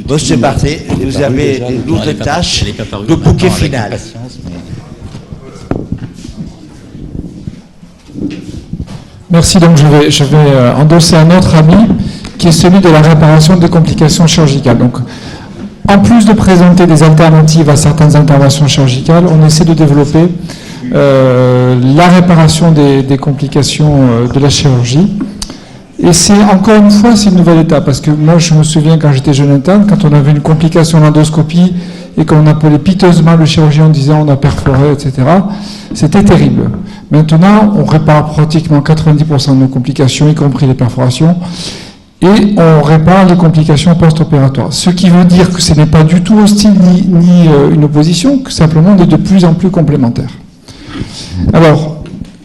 Monsieur Barthé, vous avez une lourde tâche de bouquet final. Merci, donc je vais endosser un autre avis qui est celui de la réparation des complications chirurgicales. Donc, en plus de présenter des alternatives à certaines interventions chirurgicales, on essaie de développer la réparation des complications de la chirurgie. Et c'est, encore une fois, c'est une nouvelle étape, parce que moi, je me souviens quand j'étais jeune interne, quand on avait une complication d'endoscopie et qu'on appelait piteusement le chirurgien en disant on a perforé, etc., c'était terrible. Maintenant, on répare pratiquement 90% de nos complications, y compris les perforations, et on répare les complications post-opératoires. Ce qui veut dire que ce n'est pas du tout hostile ni une opposition, que simplement on est de plus en plus complémentaires. Alors,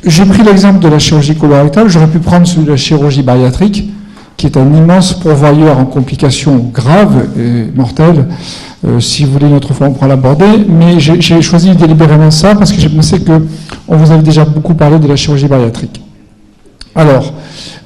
j'ai pris l'exemple de la chirurgie colorectale, j'aurais pu prendre celui de la chirurgie bariatrique, qui est un immense pourvoyeur en complications graves et mortelles. Si vous voulez, une autre fois, on pourra l'aborder, mais j'ai choisi délibérément ça parce que j'ai pensé qu'on vous avait déjà beaucoup parlé de la chirurgie bariatrique. Alors,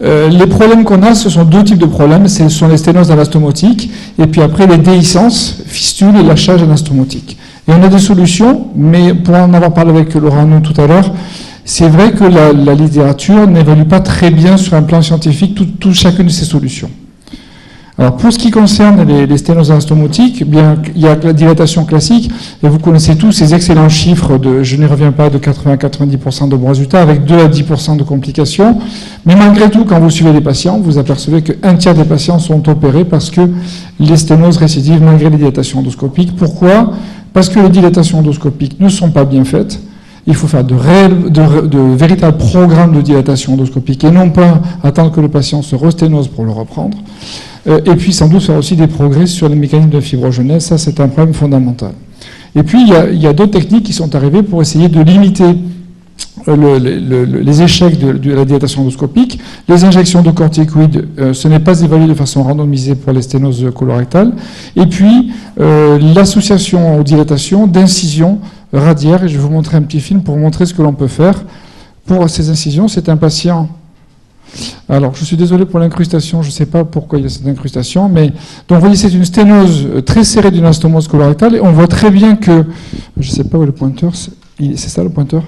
les problèmes qu'on a, ce sont deux types de problèmes. Ce sont les sténoses anastomotiques et puis après les déhiscences, fistules et lâchage anastomotique. Et on a des solutions, mais pour en avoir parlé avec Laurent Arnaud tout à l'heure, c'est vrai que la littérature n'évalue pas très bien sur un plan scientifique chacune de ces solutions. Alors, pour ce qui concerne les sténoses anastomotiques, bien, il y a la dilatation classique, et vous connaissez tous ces excellents chiffres je n'y reviens pas, de 80-90% de bons résultats, avec 2 à 10% de complications. Mais malgré tout, quand vous suivez les patients, vous apercevez qu'un tiers des patients sont opérés parce que les sténoses récidivent malgré les dilatations endoscopiques. Pourquoi ? Parce que les dilatations endoscopiques ne sont pas bien faites. Il faut faire de véritables programmes de dilatation endoscopique et non pas attendre que le patient se resténose pour le reprendre. Et puis sans doute faire aussi des progrès sur les mécanismes de fibrogenèse, ça c'est un problème fondamental. Et puis il y a d'autres techniques qui sont arrivées pour essayer de limiter les échecs de la dilatation endoscopique. Les injections de corticoïdes, ce n'est pas évalué de façon randomisée pour les sténoses colorectales. Et puis l'association aux dilatations d'incisions radiaires, et je vais vous montrer un petit film pour vous montrer ce que l'on peut faire pour ces incisions. C'est un patient... Alors, je suis désolé pour l'incrustation, je ne sais pas pourquoi il y a cette incrustation, mais donc vous voyez, c'est une sténose très serrée d'une anastomose colorectale, et on voit très bien que, je ne sais pas où est le pointeur, c'est ça le pointeur ?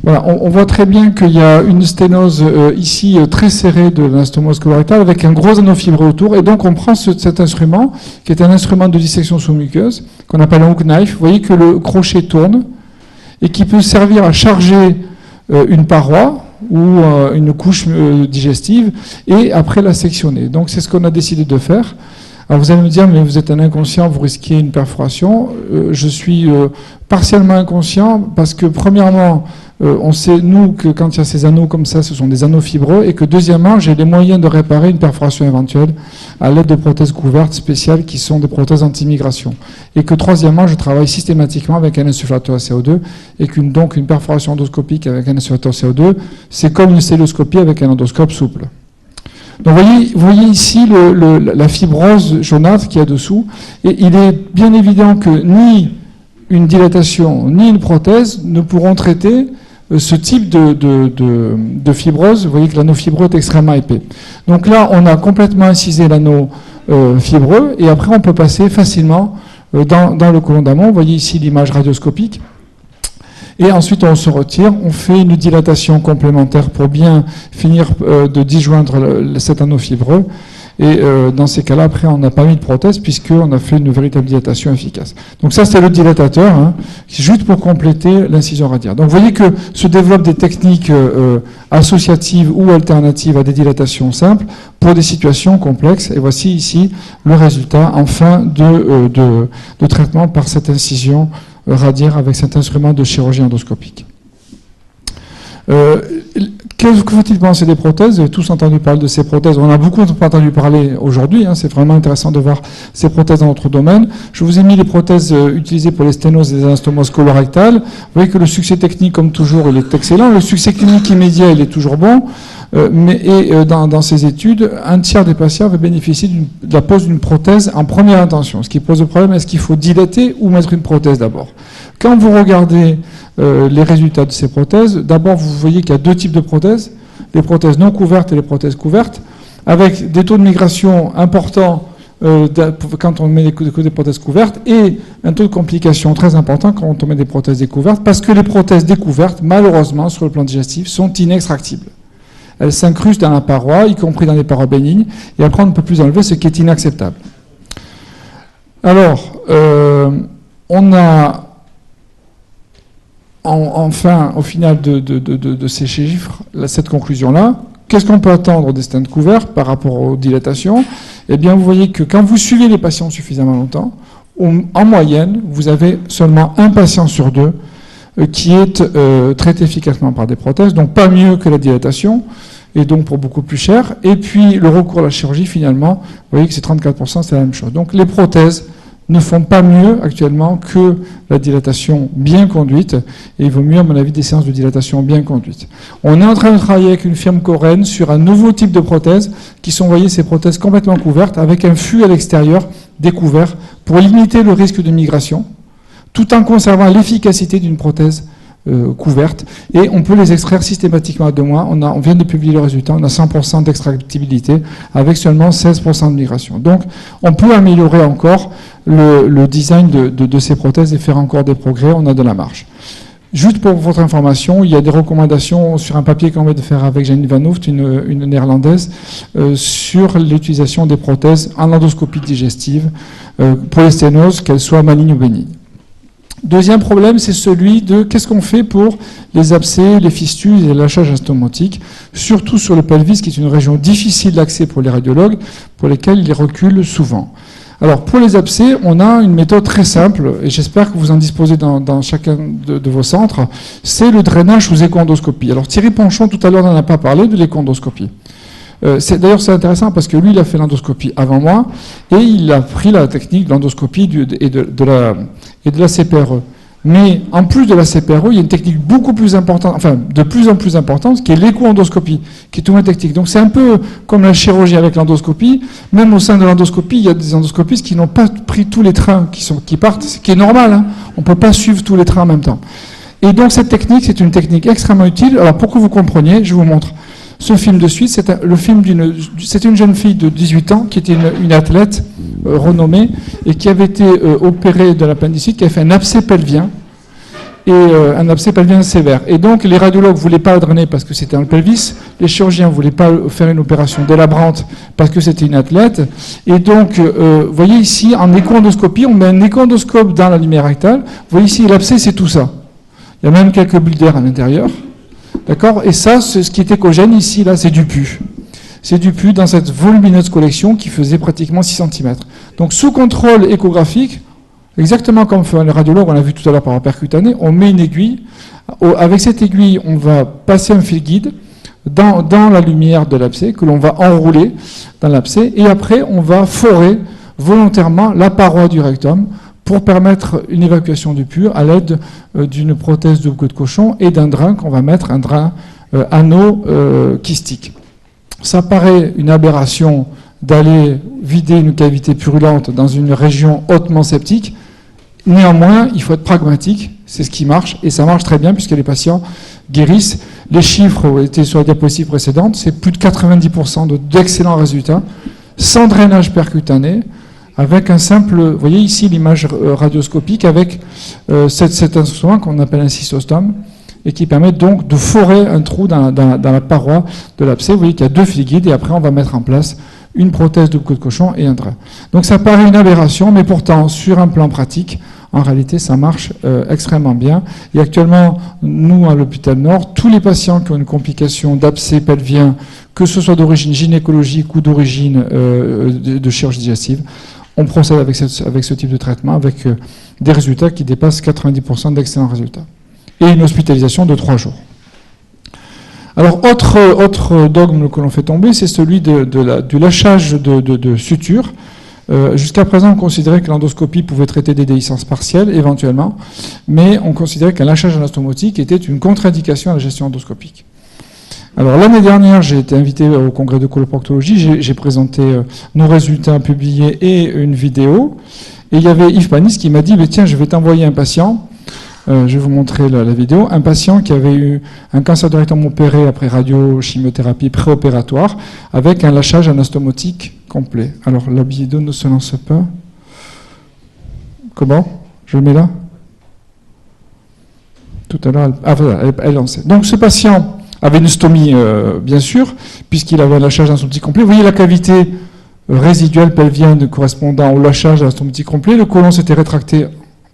Voilà, on voit très bien qu'il y a une sténose ici très serrée de l'anastomose colorectale avec un gros anneau fibreux autour, et donc on prend cet instrument, qui est un instrument de dissection sous-muqueuse, qu'on appelle un hook knife. Vous voyez que le crochet tourne, et qui peut servir à charger une paroi, ou une couche digestive, et après la sectionner. Donc c'est ce qu'on a décidé de faire. Alors vous allez me dire, mais vous êtes un inconscient, vous risquez une perforation. Je suis partiellement inconscient, parce que premièrement, on sait, nous, que quand il y a ces anneaux comme ça, ce sont des anneaux fibreux, et que deuxièmement, j'ai les moyens de réparer une perforation éventuelle à l'aide de prothèses couvertes spéciales qui sont des prothèses anti-migration. Et que troisièmement, je travaille systématiquement avec un insufflateur à CO2, et donc une perforation endoscopique avec un insufflateur CO2, c'est comme une celluloscopie avec un endoscope souple. Donc vous voyez ici la fibrose jaunâtre qu'il y a dessous, et il est bien évident que ni une dilatation ni une prothèse ne pourront traiter ce type de fibrose. Vous voyez que l'anneau fibreux est extrêmement épais. Donc là, on a complètement incisé l'anneau fibreux, et après on peut passer facilement dans le côlon d'amont. Vous voyez ici l'image radioscopique. Et ensuite, on se retire, on fait une dilatation complémentaire pour bien finir de disjoindre cet anneau fibreux. Et dans ces cas-là, après, on n'a pas mis de prothèse puisqu'on a fait une véritable dilatation efficace. Donc ça, c'est le dilatateur, hein, juste pour compléter l'incision radiaire. Donc vous voyez que se développent des techniques associatives ou alternatives à des dilatations simples pour des situations complexes. Et voici ici le résultat, enfin, de traitement par cette incision radiaire avec cet instrument de chirurgie endoscopique. Que faut-il penser des prothèses ? Vous avez tous entendu parler de ces prothèses. On a beaucoup entendu parler aujourd'hui. Hein, c'est vraiment intéressant de voir ces prothèses dans notre domaine. Je vous ai mis les prothèses utilisées pour les sténoses et les anastomoses colorectales. Vous voyez que le succès technique, comme toujours, il est excellent. Le succès clinique immédiat, il est toujours bon. Dans ces études, un tiers des patients avaient bénéficié de la pose d'une prothèse en première intention. Ce qui pose le problème, est-ce qu'il faut dilater ou mettre une prothèse d'abord ? Quand vous regardez les résultats de ces prothèses, d'abord vous voyez qu'il y a deux types de prothèses, les prothèses non couvertes et les prothèses couvertes, avec des taux de migration importants quand on met des prothèses couvertes, et un taux de complication très important quand on met des prothèses découvertes, parce que les prothèses découvertes, malheureusement, sur le plan digestif, sont inextractibles. Elles s'incrustent dans la paroi, y compris dans les parois bénignes, et après on ne peut plus enlever, ce qui est inacceptable. Alors, on a enfin, au final de ces chiffres, cette conclusion-là. Qu'est-ce qu'on peut attendre des stents couverts par rapport aux dilatations? Eh bien, vous voyez que quand vous suivez les patients suffisamment longtemps, en moyenne, vous avez seulement un patient sur deux qui est traité efficacement par des prothèses, donc pas mieux que la dilatation, et donc pour beaucoup plus cher. Et puis, le recours à la chirurgie, finalement, vous voyez que c'est 34%, c'est la même chose. Donc, les prothèses ne font pas mieux actuellement que la dilatation bien conduite, et il vaut mieux, à mon avis, des séances de dilatation bien conduites. On est en train de travailler avec une firme coréenne sur un nouveau type de prothèses, qui sont, vous voyez, ces prothèses complètement couvertes, avec un fût à l'extérieur découvert, pour limiter le risque de migration, tout en conservant l'efficacité d'une prothèse couvertes, et on peut les extraire systématiquement à 2 mois. On vient de publier le résultat, on a 100% d'extractibilité avec seulement 16% de migration. Donc on peut améliorer encore le design de ces prothèses et faire encore des progrès, on a de la marge. Juste pour votre information, il y a des recommandations sur un papier qu'on vient de faire avec Janine Van Hooft, une néerlandaise, sur l'utilisation des prothèses en endoscopie digestive pour les sténoses, qu'elles soient malignes ou bénignes. Deuxième problème, c'est celui de qu'est-ce qu'on fait pour les abcès, les fistules et les lâchages astomotiques, surtout sur le pelvis, qui est une région difficile d'accès pour les radiologues, pour lesquels ils reculent souvent. Alors, pour les abcès, on a une méthode très simple, et j'espère que vous en disposez dans chacun de vos centres, c'est le drainage sous écho-endoscopie. Alors, Thierry Ponchon, tout à l'heure, n'en a pas parlé de l'écho-endoscopie. D'ailleurs, c'est intéressant parce que lui, il a fait l'endoscopie avant moi, et il a pris la technique de l'endoscopie et de la CPRE. Mais en plus de la CPRE, il y a une technique beaucoup plus importante, enfin de plus en plus importante, qui est l'écho-endoscopie, qui est tout une technique. Donc c'est un peu comme la chirurgie avec l'endoscopie. Même au sein de l'endoscopie, il y a des endoscopistes qui n'ont pas pris tous les trains qui partent, ce qui est normal, hein. On ne peut pas suivre tous les trains en même temps. Et donc cette technique, c'est une technique extrêmement utile. Alors pour que vous compreniez, je vous montre ce film de suite. C'est le film c'était une jeune fille de 18 ans qui était une athlète renommée et qui avait été opérée de l'appendicite, qui avait fait un abcès pelvien, et un abcès pelvien sévère. Et donc les radiologues ne voulaient pas la drainer parce que c'était un pelvis, les chirurgiens ne voulaient pas faire une opération délabrante parce que c'était une athlète. Et donc, vous voyez ici, en écho-endoscopie, on met un écho-endoscope dans la lumière rectale. Vous voyez ici, l'abcès, c'est tout ça. Il y a même quelques bulles d'air à l'intérieur. D'accord? Et ça, ce qui est échogène ici, là, c'est du pus. C'est du pus dans cette volumineuse collection qui faisait pratiquement 6 cm. Donc, sous contrôle échographique, exactement comme fait le radiologue, on l'a vu tout à l'heure par la percutanée, on met une aiguille. Avec cette aiguille, on va passer un fil guide dans la lumière de l'abcès, que l'on va enrouler dans l'abcès, et après, on va forer volontairement la paroi du rectum pour permettre une évacuation du pus à l'aide d'une prothèse de queue de cochon et d'un drain qu'on va mettre, un drain anneau kystique. Ça paraît une aberration d'aller vider une cavité purulente dans une région hautement septique. Néanmoins, il faut être pragmatique, c'est ce qui marche, et ça marche très bien puisque les patients guérissent. Les chiffres étaient sur la diapositive précédente, c'est plus de 90% d'excellents résultats, sans drainage percutané, avec un simple, vous voyez ici l'image radioscopique avec cet instrument qu'on appelle un cystostome, et qui permet donc de forer un trou dans la paroi de l'abcès. Vous voyez qu'il y a 2 fils guides, et après on va mettre en place une prothèse de queue de cochon et un drain. Donc ça paraît une aberration, mais pourtant, sur un plan pratique, en réalité, ça marche extrêmement bien. Et actuellement, nous, à l'hôpital Nord, tous les patients qui ont une complication d'abcès pelvien, que ce soit d'origine gynécologique ou d'origine de chirurgie digestive, on procède avec ce type de traitement, avec des résultats qui dépassent 90% d'excellents résultats. Et une hospitalisation de 3 jours. Alors, autre dogme que l'on fait tomber, c'est celui du lâchage de sutures. Jusqu'à présent, on considérait que l'endoscopie pouvait traiter des déhiscences partielles, éventuellement, mais on considérait qu'un lâchage anastomotique était une contre-indication à la gestion endoscopique. Alors, l'année dernière, j'ai été invité au congrès de coloproctologie, j'ai présenté nos résultats publiés et une vidéo, et il y avait Yves Panis qui m'a dit « Tiens, je vais t'envoyer un patient ». Je vais vous montrer la vidéo. Un patient qui avait eu un cancer du rectum opéré après radio-chimiothérapie préopératoire avec un lâchage anastomotique complet. Alors, la billet d'eau ne se lance pas. Comment? Je le mets là? Tout à l'heure, voilà, elle est lancée. Donc, ce patient avait une stomie, bien sûr, puisqu'il avait un lâchage d'un stomatique complet. Vous voyez la cavité résiduelle pelvienne correspondant au lâchage d'un stomatique complet. Le côlon s'était rétracté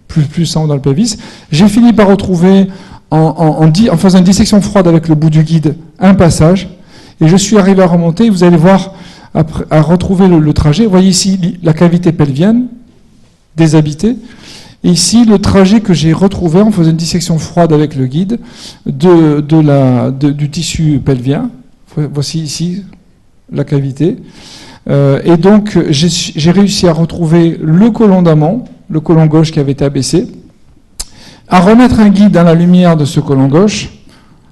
plus dans le pelvis. J'ai fini par retrouver, en faisant une dissection froide avec le bout du guide, un passage. Et je suis arrivé à remonter. Vous allez voir, à retrouver le trajet. Vous voyez ici la cavité pelvienne, déshabitée. Et ici, le trajet que j'ai retrouvé en faisant une dissection froide avec le guide du tissu pelvien. Voici ici la cavité. Et donc, j'ai réussi à retrouver le côlon d'amont, le côlon gauche qui avait été abaissé, à remettre un guide dans la lumière de ce côlon gauche,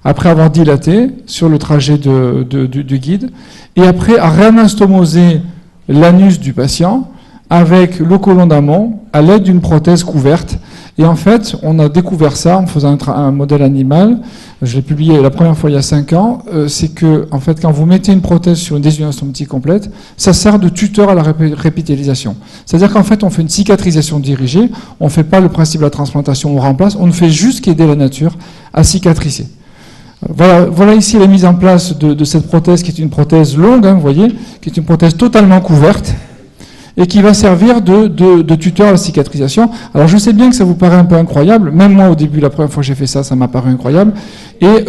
après avoir dilaté sur le trajet du guide, et après à réanastomoser l'anus du patient avec le côlon d'amont à l'aide d'une prothèse couverte. Et en fait, on a découvert ça en faisant un modèle animal. Je l'ai publié la première fois il y a 5 ans. C'est que, en fait, quand vous mettez une prothèse sur une désunion complète, ça sert de tuteur à la répitalisation. C'est-à-dire qu'en fait, on fait une cicatrisation dirigée. On ne fait pas le principe de la transplantation, on remplace. On ne fait juste qu'aider la nature à cicatriser. Voilà ici la mise en place de cette prothèse qui est une prothèse longue, hein, vous voyez, qui est une prothèse totalement couverte, et qui va servir de tuteur à la cicatrisation. Alors je sais bien que ça vous paraît un peu incroyable, même moi au début, la première fois que j'ai fait ça, ça m'a paru incroyable, et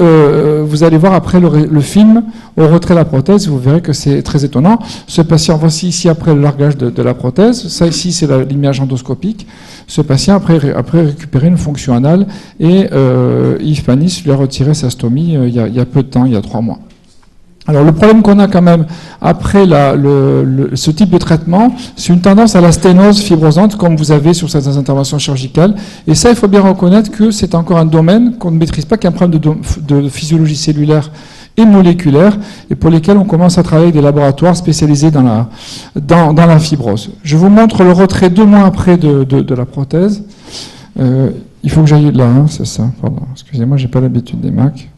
vous allez voir après le film, au retrait de la prothèse, vous verrez que c'est très étonnant. Ce patient, voici ici après le largage de la prothèse, ça ici c'est l'image endoscopique. Ce patient après récupéré une fonction anale, et Yves Panis lui a retiré sa stomie il y a peu de temps, il y a 3 mois. Alors le problème qu'on a quand même après ce type de traitement, c'est une tendance à la sténose fibrosante comme vous avez sur certaines interventions chirurgicales. Et ça, il faut bien reconnaître que c'est encore un domaine qu'on ne maîtrise pas, qui est un problème de physiologie cellulaire et moléculaire, et pour lesquels on commence à travailler avec des laboratoires spécialisés dans la fibrose. Je vous montre le retrait 2 mois après de la prothèse. Il faut que j'aille là, hein, c'est ça. Pardon. Excusez-moi, j'ai pas l'habitude des Macs.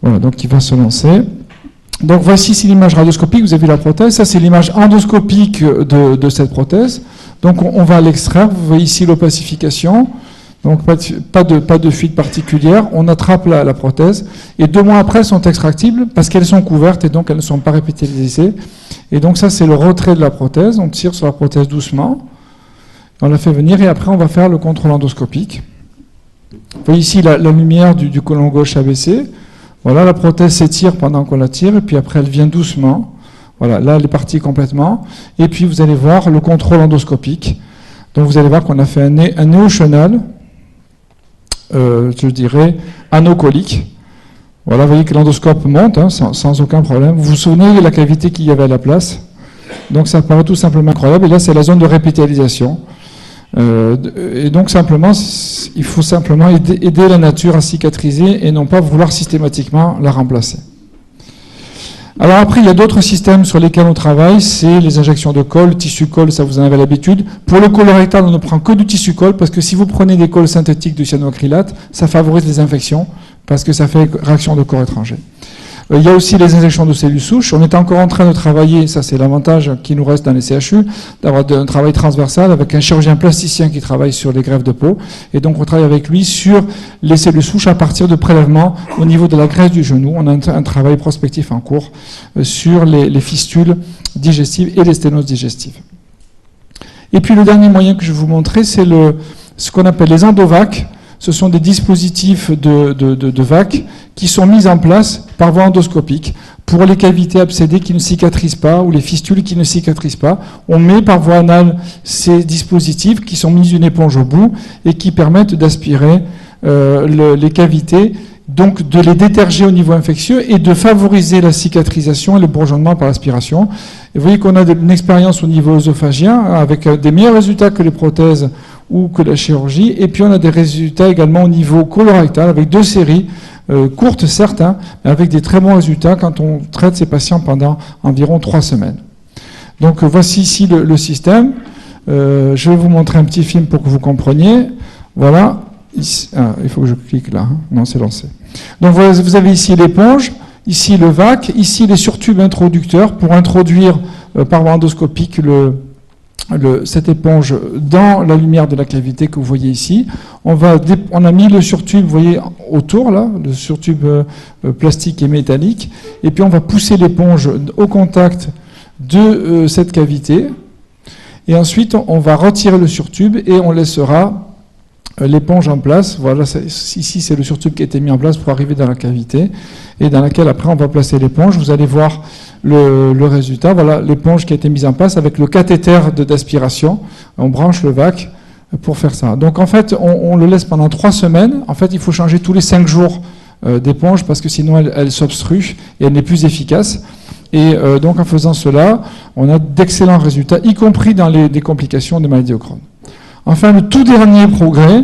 Voilà, donc il va se lancer. Donc voici ici l'image radioscopique, vous avez vu la prothèse, ça c'est l'image endoscopique de cette prothèse. Donc on va l'extraire, vous voyez ici l'opacification, donc pas de fuite particulière, on attrape la prothèse, et 2 mois après elles sont extractibles parce qu'elles sont couvertes et donc elles ne sont pas répitalisées. Et donc ça c'est le retrait de la prothèse, on tire sur la prothèse doucement, on la fait venir et après on va faire le contrôle endoscopique. Vous voyez ici la lumière du côlon gauche abaissé. Voilà, la prothèse s'étire pendant qu'on la tire, et puis après elle vient doucement. Voilà, là elle est partie complètement. Et puis vous allez voir le contrôle endoscopique. Donc vous allez voir qu'on a fait un néochenal, je dirais, anocolique. Voilà, vous voyez que l'endoscope monte, hein, sans aucun problème. Vous vous souvenez de la cavité qu'il y avait à la place? Donc ça paraît tout simplement incroyable. Et là c'est la zone de répitalisation. Et donc simplement, il faut simplement aider la nature à cicatriser et non pas vouloir systématiquement la remplacer. Alors après, il y a d'autres systèmes sur lesquels on travaille, c'est les injections de colle, tissu colle, ça vous en avez l'habitude. Pour le colorectal, on ne prend que du tissu colle parce que si vous prenez des colles synthétiques de cyanoacrylate, ça favorise les infections parce que ça fait réaction de corps étranger. Il y a aussi les injections de cellules souches. On est encore en train de travailler, ça c'est l'avantage qui nous reste dans les CHU, d'avoir un travail transversal avec un chirurgien plasticien qui travaille sur les greffes de peau. Et donc on travaille avec lui sur les cellules souches à partir de prélèvements au niveau de la graisse du genou. On a un travail prospectif en cours sur les fistules digestives et les sténoses digestives. Et puis le dernier moyen que je vais vous montrer, c'est ce qu'on appelle les endovacs. Ce sont des dispositifs de vac qui sont mis en place par voie endoscopique pour les cavités abcédées qui ne cicatrisent pas ou les fistules qui ne cicatrisent pas. On met par voie anale ces dispositifs qui sont mis d'une éponge au bout et qui permettent d'aspirer les cavités, donc de les déterger au niveau infectieux et de favoriser la cicatrisation et le bourgeonnement par l'aspiration. Et vous voyez qu'on a une expérience au niveau œsophagien avec des meilleurs résultats que les prothèses ou que la chirurgie, et puis on a des résultats également au niveau colorectal avec 2 séries, courtes certes, hein, mais avec des très bons résultats quand on traite ces patients pendant environ 3 semaines. Donc voici ici le système. Je vais vous montrer un petit film pour que vous compreniez. Voilà. Ici, il faut que je clique là. Hein. Non, c'est lancé. Donc vous avez ici l'éponge, ici le vac, ici les surtubes introducteurs pour introduire par voie endoscopique cette éponge dans la lumière de la cavité que vous voyez ici. On a mis le surtube, vous voyez, autour, là, le surtube plastique et métallique, et puis on va pousser l'éponge au contact de cette cavité, et ensuite on va retirer le surtube et on laissera l'éponge en place. Voilà, ici c'est le surtube qui a été mis en place pour arriver dans la cavité, et dans laquelle après on va placer l'éponge. Vous allez voir le résultat. Voilà l'éponge qui a été mise en place avec le cathéter d'aspiration. On branche le vac pour faire ça. Donc en fait, on le laisse pendant 3 semaines. En fait, il faut changer tous les 5 jours d'éponge parce que sinon elle s'obstrue et elle n'est plus efficace. Et donc en faisant cela, on a d'excellents résultats, y compris dans des complications de maladie de Crohn. Enfin, le tout dernier progrès,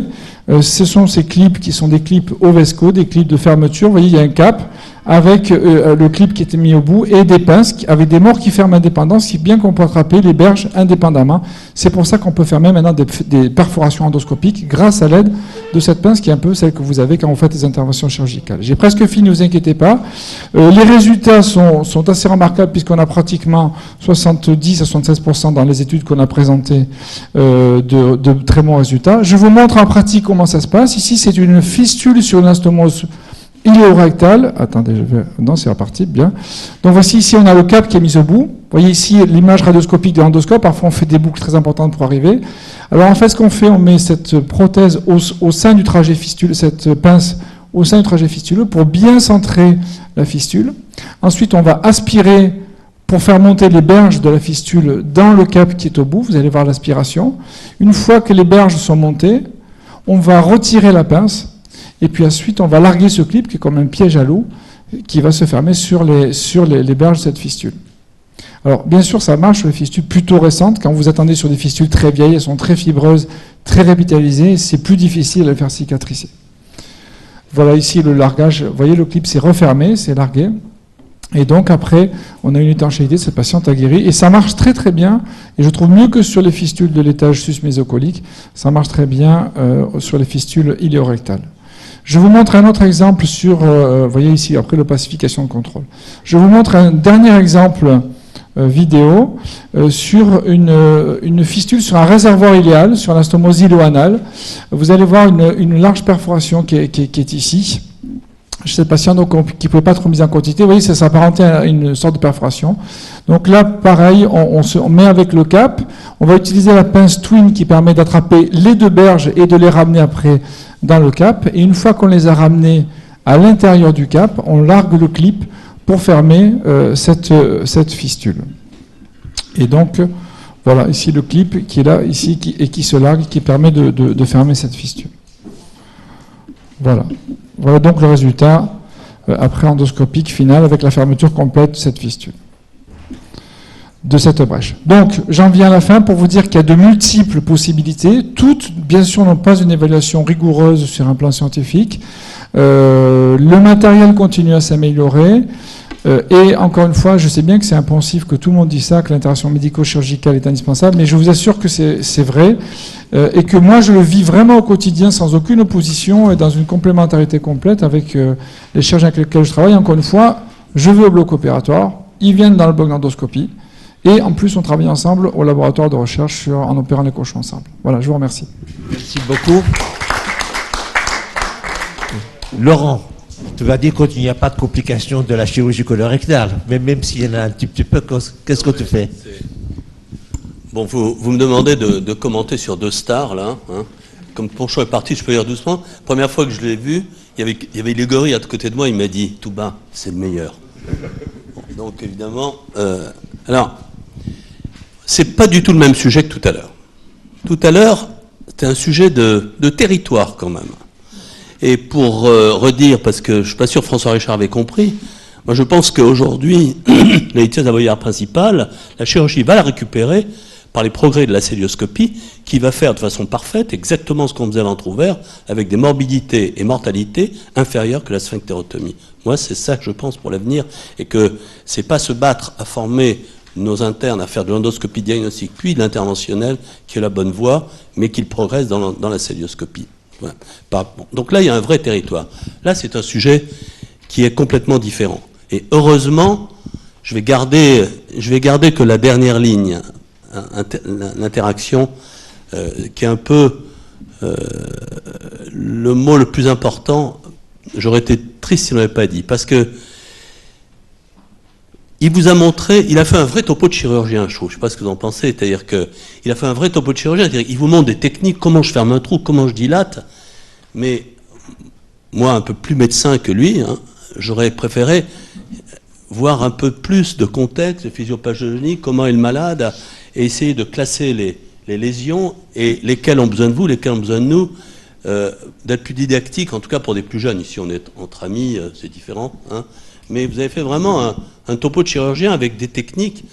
ce sont ces clips qui sont des clips Ovesco, des clips de fermeture. Vous voyez, il y a un cap avec le clip qui était mis au bout et des pinces avec des morts qui ferment indépendamment, si bien qu'on peut attraper les berges indépendamment. C'est pour ça qu'on peut faire même maintenant des perforations endoscopiques grâce à l'aide de cette pince qui est un peu celle que vous avez quand vous faites des interventions chirurgicales. J'ai presque fini, ne vous inquiétez pas. Les résultats sont assez remarquables puisqu'on a pratiquement 70 à 76% dans les études qu'on a présentées de très bons résultats. Je vous montre en pratique comment ça se passe. Ici, c'est une fistule sur une anastomose iléorectale. Attendez, non, c'est reparti, bien. Donc voici, ici, on a le cap qui est mis au bout. Vous voyez ici l'image radioscopique de l'endoscope. Parfois, on fait des boucles très importantes pour arriver. Alors, en fait, ce qu'on fait, on met cette prothèse au sein du trajet fistuleux, cette pince au sein du trajet fistuleux pour bien centrer la fistule. Ensuite, on va aspirer pour faire monter les berges de la fistule dans le cap qui est au bout. Vous allez voir l'aspiration. Une fois que les berges sont montées, on va retirer la pince. Et puis ensuite, on va larguer ce clip qui est comme un piège à loup qui va se fermer sur les berges de cette fistule. Alors, bien sûr, ça marche sur les fistules plutôt récentes. Quand vous attendez sur des fistules très vieilles, elles sont très fibreuses, très revitalisées, c'est plus difficile de les faire cicatriser. Voilà ici le largage. Vous voyez, le clip s'est refermé, c'est largué. Et donc après, on a une étanchéité, cette patiente a guéri. Et ça marche très très bien, et je trouve mieux que sur les fistules de l'étage sus-mésocolique, ça marche très bien sur les fistules iléorectales. Je vous montre un autre exemple sur, vous voyez ici, après l'opacification de contrôle. Je vous montre un dernier exemple vidéo sur une fistule sur un réservoir iléal, sur l'anastomose iléoanale. Vous allez voir une large perforation qui est ici. Chez cette patiente qui ne pouvait pas être mise en quantité, vous voyez, ça s'apparentait à une sorte de perforation. Donc là, pareil, on met avec le cap, on va utiliser la pince Twin qui permet d'attraper les 2 berges et de les ramener après dans le cap. Et une fois qu'on les a ramenés à l'intérieur du cap, on largue le clip pour fermer cette fistule. Et donc, voilà, ici le clip qui est là, ici, qui se largue, qui permet de fermer cette fistule. Voilà. Voilà donc le résultat après endoscopique final avec la fermeture complète de cette fistule, de cette brèche. Donc, j'en viens à la fin pour vous dire qu'il y a de multiples possibilités. Toutes, bien sûr, n'ont pas une évaluation rigoureuse sur un plan scientifique. Le matériel continue à s'améliorer. Et encore une fois, je sais bien que c'est impensif, que tout le monde dit ça, que l'intervention médico-chirurgicale est indispensable, mais je vous assure que c'est vrai, et que moi je le vis vraiment au quotidien sans aucune opposition et dans une complémentarité complète avec les chirurgiens avec lesquels je travaille. Encore une fois, je vais au bloc opératoire, ils viennent dans le bloc d'endoscopie, et en plus on travaille ensemble au laboratoire de recherche en opérant les cochons ensemble. Voilà, je vous remercie. Merci beaucoup. Laurent, tu vas dire qu'il n'y a pas de complications de la chirurgie colorectale, mais même s'il y en a un petit peu, qu'est-ce que tu fais? Bon, vous me demandez de commenter sur 2 stars, là. Hein. Comme Ponchon est parti, je peux dire doucement. Première fois que je l'ai vu, il y avait Grégory à côté de moi, il m'a dit, tout bas, c'est le meilleur. Bon, donc, évidemment... alors, c'est pas du tout le même sujet que tout à l'heure. Tout à l'heure, c'était un sujet de territoire, quand même. Et pour redire, parce que je ne suis pas sûr que François Richard avait compris, moi je pense qu'aujourd'hui, la litiase avoyère principale, la chirurgie va la récupérer par les progrès de la célioscopie, qui va faire de façon parfaite exactement ce qu'on faisait à l'entrouvert, avec des morbidités et mortalités inférieures que la sphinctérotomie. Moi c'est ça que je pense pour l'avenir, et que c'est pas se battre à former nos internes à faire de l'endoscopie diagnostique puis de l'interventionnel qui est la bonne voie, mais qu'il progresse dans la célioscopie. Voilà. Donc là, il y a un vrai territoire. Là, c'est un sujet qui est complètement différent. Et heureusement, je vais garder que la dernière ligne, l'interaction, qui est un peu le mot le plus important. J'aurais été triste s'il ne l'avait pas dit, parce que il vous a montré, il a fait un vrai topo de chirurgien, je trouve. Je ne sais pas ce que vous en pensez, c'est-à-dire qu'il a fait un vrai topo de chirurgien, c'est-à-dire qu'il vous montre des techniques, comment je ferme un trou, comment je dilate, mais moi, un peu plus médecin que lui, hein, j'aurais préféré voir un peu plus de contexte, de physiopathologie, comment est le malade, et essayer de classer les lésions, et lesquelles ont besoin de vous, lesquelles ont besoin de nous, d'être plus didactique, en tout cas pour des plus jeunes. Ici, on est entre amis, c'est différent, hein. Mais vous avez fait vraiment un topo de chirurgien avec des techniques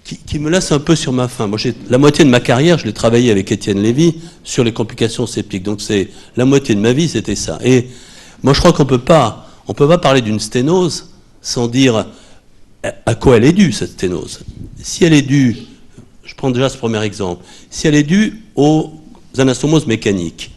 qui me laissent un peu sur ma faim. Moi, la moitié de ma carrière, je l'ai travaillé avec Étienne Lévy sur les complications septiques. Donc, c'est la moitié de ma vie, c'était ça. Et moi, je crois qu'on peut pas parler d'une sténose sans dire à quoi elle est due, cette sténose. Si elle est due, je prends déjà ce premier exemple, si elle est due aux anastomoses mécaniques,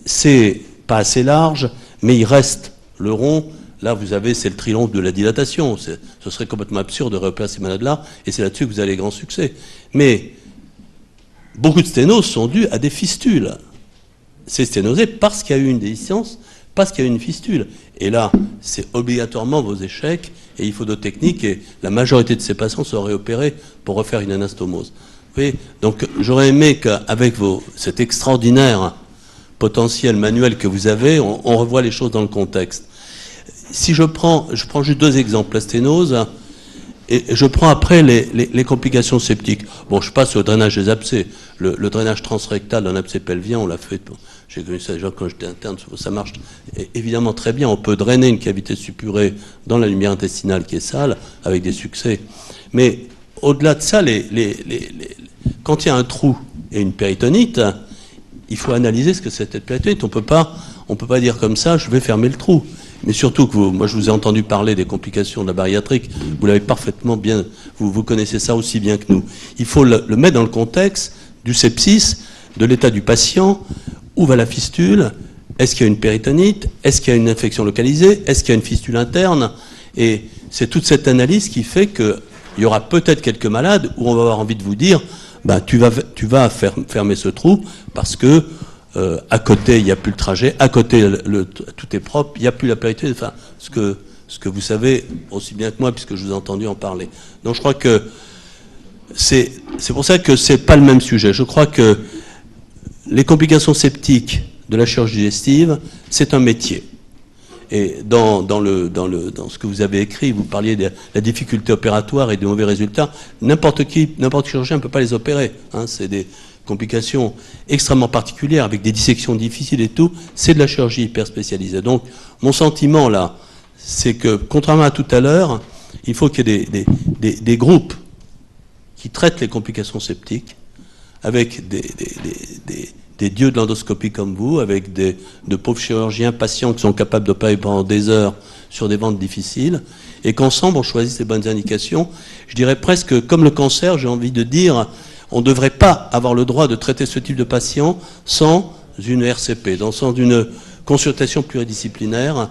c'est pas assez large, mais il reste le rond. Là, vous avez, c'est le trilombe de la dilatation. Ce serait complètement absurde de repérer ces malades-là, et c'est là-dessus que vous avez les grands succès. Mais beaucoup de sténoses sont dues à des fistules. C'est sténosé parce qu'il y a eu une déhiscence, parce qu'il y a eu une fistule. Et là, c'est obligatoirement vos échecs, et il faut d'autres techniques, et la majorité de ces patients seraient opérés pour refaire une anastomose. Vous voyez ? Donc, j'aurais aimé qu'avec cet extraordinaire potentiel manuel que vous avez, on revoie les choses dans le contexte. Si je prends juste deux exemples, la sténose, et je prends après les complications septiques. Bon, je passe au drainage des abcès. Le drainage transrectal d'un abcès pelvien, on l'a fait, j'ai connu ça déjà quand j'étais interne, ça marche évidemment très bien. On peut drainer une cavité suppurée dans la lumière intestinale qui est sale, avec des succès. Mais au-delà de ça, quand il y a un trou et une péritonite, il faut analyser ce que c'est cette péritonite. On peut pas dire comme ça, je vais fermer le trou. Mais surtout que moi je vous ai entendu parler des complications de la bariatrique, vous l'avez parfaitement bien, vous connaissez ça aussi bien que nous. Il faut le mettre dans le contexte du sepsis, de l'état du patient, où va la fistule, est-ce qu'il y a une péritonite, est-ce qu'il y a une infection localisée, est-ce qu'il y a une fistule interne, et c'est toute cette analyse qui fait qu'il y aura peut-être quelques malades où on va avoir envie de vous dire, tu vas fermer ce trou parce que à côté, il n'y a plus le trajet, à côté, tout est propre, il n'y a plus la péritonite, enfin, ce que vous savez aussi bien que moi, puisque je vous ai entendu en parler. Donc je crois que c'est pour ça que c'est pas le même sujet. Je crois que les complications septiques de la chirurgie digestive, c'est un métier. Et dans ce que vous avez écrit, vous parliez de la difficulté opératoire et des mauvais résultats. N'importe chirurgien ne peut pas les opérer, hein, c'est des complications extrêmement particulières, avec des dissections difficiles et tout, c'est de la chirurgie hyper spécialisée. Donc, mon sentiment, là, c'est que, contrairement à tout à l'heure, il faut qu'il y ait des groupes qui traitent les complications septiques, avec des dieux de l'endoscopie comme vous, avec de pauvres chirurgiens patients qui sont capables d'opérer pendant des heures sur des ventes difficiles, et qu'ensemble, on choisisse les bonnes indications. Je dirais presque, comme le cancer, j'ai envie de dire, on ne devrait pas avoir le droit de traiter ce type de patient sans une RCP, sans une consultation pluridisciplinaire,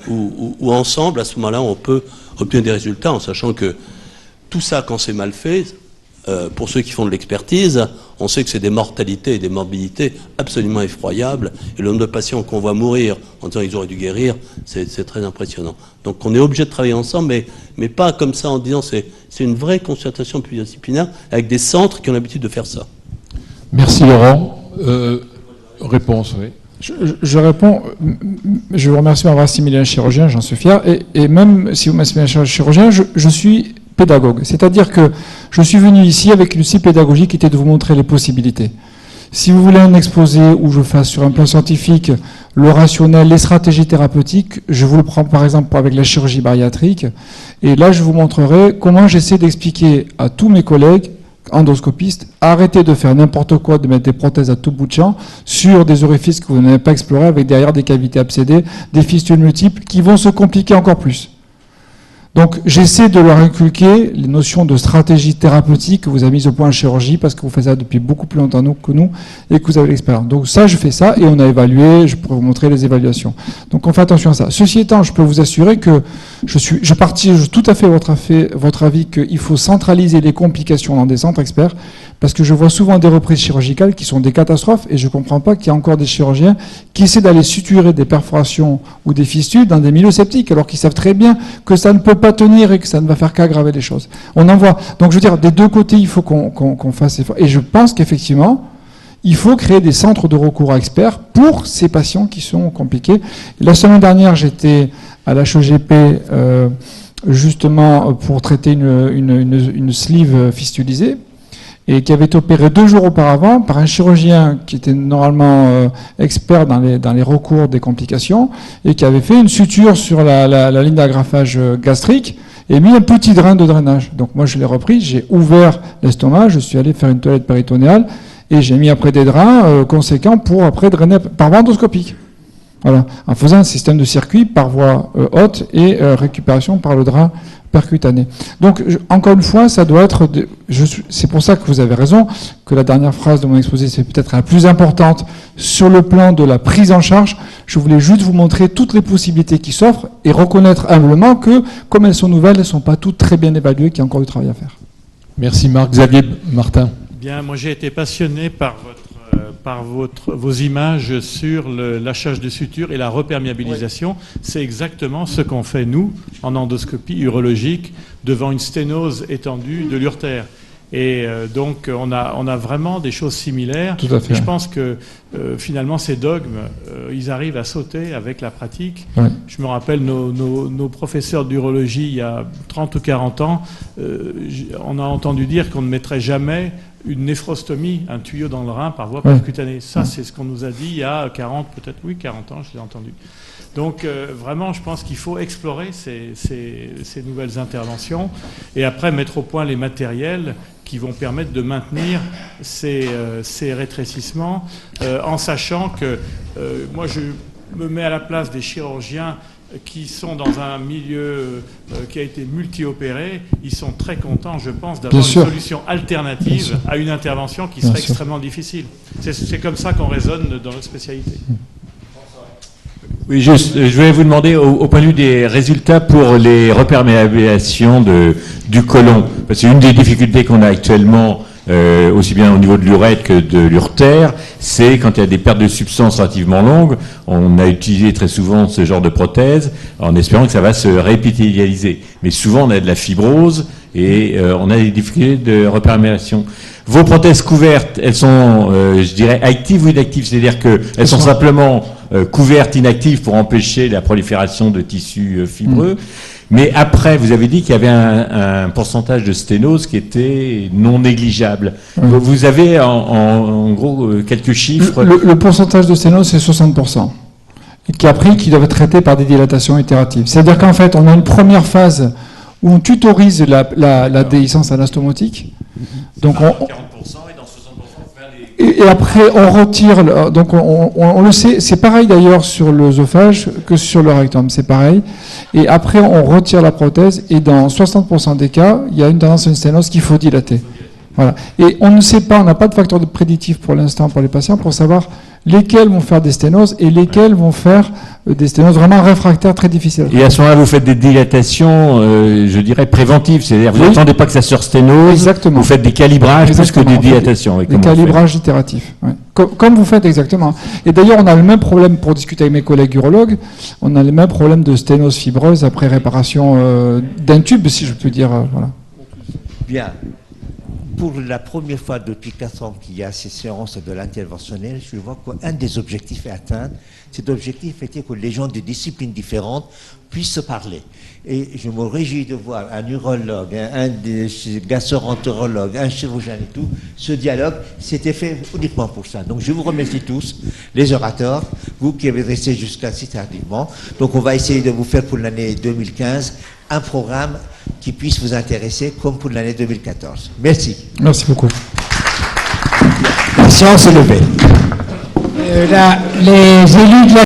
où ensemble, à ce moment-là, on peut obtenir des résultats, en sachant que tout ça, quand c'est mal fait, pour ceux qui font de l'expertise, on sait que c'est des mortalités et des morbidités absolument effroyables, et le nombre de patients qu'on voit mourir en disant qu'ils auraient dû guérir, c'est très impressionnant. Donc on est obligé de travailler ensemble, mais pas comme ça en disant c'est une vraie concertation pluridisciplinaire avec des centres qui ont l'habitude de faire ça. Merci Laurent. Réponse, oui. Je réponds, je vous remercie d'avoir assimilé un chirurgien, j'en suis fier, et même si vous m'assimilez un chirurgien, je suis pédagogue. C'est-à-dire que je suis venu ici avec une cible pédagogique qui était de vous montrer les possibilités. Si vous voulez un exposé où je fasse sur un plan scientifique le rationnel, les stratégies thérapeutiques, je vous le prends par exemple avec la chirurgie bariatrique, et là je vous montrerai comment j'essaie d'expliquer à tous mes collègues endoscopistes, arrêtez de faire n'importe quoi, de mettre des prothèses à tout bout de champ sur des orifices que vous n'avez pas explorés, avec derrière des cavités abcédées, des fistules multiples qui vont se compliquer encore plus. Donc j'essaie de leur inculquer les notions de stratégie thérapeutique que vous avez mises au point en chirurgie parce que vous faites ça depuis beaucoup plus longtemps que nous et que vous avez l'expérience. Donc ça, je fais ça et on a évalué, je pourrais vous montrer les évaluations. Donc on fait attention à ça. Ceci étant, je peux vous assurer que je partage tout à fait votre avis qu'il faut centraliser les complications dans des centres experts parce que je vois souvent des reprises chirurgicales qui sont des catastrophes et je ne comprends pas qu'il y a encore des chirurgiens qui essaient d'aller suturer des perforations ou des fistules dans des milieux septiques alors qu'ils savent très bien que ça ne peut pas tenir et que ça ne va faire qu'aggraver les choses. On en voit. Donc je veux dire, des deux côtés, il faut qu'on fasse effort. Et je pense qu'effectivement, il faut créer des centres de recours à experts pour ces patients qui sont compliqués. La semaine dernière, j'étais à l'HEGP justement pour traiter une sleeve fistulisée et qui avait été opérée 2 jours auparavant par un chirurgien qui était normalement expert dans les recours des complications et qui avait fait une suture sur la ligne d'agrafage gastrique et mis un petit drain de drainage. Donc moi je l'ai repris, j'ai ouvert l'estomac, je suis allé faire une toilette péritonéale et j'ai mis après des drains conséquents pour après drainer par voie endoscopique. Voilà, en faisant un système de circuit par voie haute et récupération par le drain percutané. Donc, encore une fois, ça doit être... c'est pour ça que vous avez raison, que la dernière phrase de mon exposé, c'est peut-être la plus importante sur le plan de la prise en charge. Je voulais juste vous montrer toutes les possibilités qui s'offrent et reconnaître humblement que, comme elles sont nouvelles, elles ne sont pas toutes très bien évaluées, qu'il y a encore du travail à faire. Merci Marc. Xavier Martin. Bien, moi j'ai été passionné par vos images sur le lâchage de suture et la reperméabilisation. Oui. C'est exactement ce qu'on fait, nous, en endoscopie urologique, devant une sténose étendue de l'urtère. Et donc, on a vraiment des choses similaires. Tout à fait. Et je pense que, finalement, ces dogmes, ils arrivent à sauter avec la pratique. Oui. Je me rappelle nos professeurs d'urologie, il y a 30 ou 40 ans, on a entendu dire qu'on ne mettrait jamais une néphrostomie, un tuyau dans le rein par voie percutanée. Ça, c'est ce qu'on nous a dit il y a 40 ans, je l'ai entendu. Donc, vraiment, je pense qu'il faut explorer ces nouvelles interventions et après mettre au point les matériels qui vont permettre de maintenir ces rétrécissements en sachant que moi, je me mets à la place des chirurgiens qui sont dans un milieu qui a été multi-opéré, ils sont très contents, je pense, d'avoir une solution alternative à une intervention qui serait extrêmement difficile. C'est comme ça qu'on raisonne dans notre spécialité. Oui, juste, je voulais vous demander, au point de vue des résultats pour les reperméabilisations du côlon, parce que une des difficultés qu'on a actuellement, aussi bien au niveau de l'urètre que de l'urtère, c'est quand il y a des pertes de substances relativement longues, on a utilisé très souvent ce genre de prothèse en espérant que ça va se réépithélialiser. Mais souvent on a de la fibrose et on a des difficultés de reperméabilisation. Vos prothèses couvertes, elles sont, je dirais, actives ou inactives, c'est-à-dire qu'elles sont simplement couvertes, inactives pour empêcher la prolifération de tissus fibreux. Mais après, vous avez dit qu'il y avait un pourcentage de sténose qui était non négligeable. Vous avez en gros quelques chiffres. Le pourcentage de sténose, c'est 60%. Qui doivent être traités par des dilatations itératives. C'est-à-dire qu'en fait, on a une première phase où on tutorise la déhiscence anastomotique. Donc 40% et dans 60% et après on retire. Donc on le sait. C'est pareil d'ailleurs sur l'œsophage que sur le rectum. C'est pareil. Et après on retire la prothèse et dans 60% des cas, il y a une tendance à une sténose qu'il faut dilater. Voilà. Et on ne sait pas, on n'a pas de facteur de prédictif pour l'instant pour les patients pour savoir lesquels vont faire des sténoses et lesquels vont faire des sténoses vraiment réfractaires très difficiles. Et à ce moment-là, vous faites des dilatations, je dirais, préventives, c'est-à-dire vous n'attendez pas que ça se sténose. Exactement. Vous faites des calibrages plus que des dilatations. Des calibrages itératifs. Ouais. Comme vous faites exactement. Et d'ailleurs, on a le même problème, pour discuter avec mes collègues urologues, on a le même problème de sténose fibreuse après réparation d'un tube, si je peux dire. Voilà. Bien. Pour la première fois depuis 4 ans qu'il y a ces séances de l'interventionnel, je vois qu'un des objectifs est atteint. Cet objectif était que les gens de disciplines différentes puissent se parler. Et je me réjouis de voir un urologue, un gastroentérologue, un chirurgien et tout. Ce dialogue, c'était fait uniquement pour ça. Donc je vous remercie tous, les orateurs, vous qui avez resté jusqu'à si tardivement. Donc on va essayer de vous faire pour l'année 2015 un programme qui puisse vous intéresser comme pour l'année 2014. Merci. Merci beaucoup. La séance est levée. Les élus de la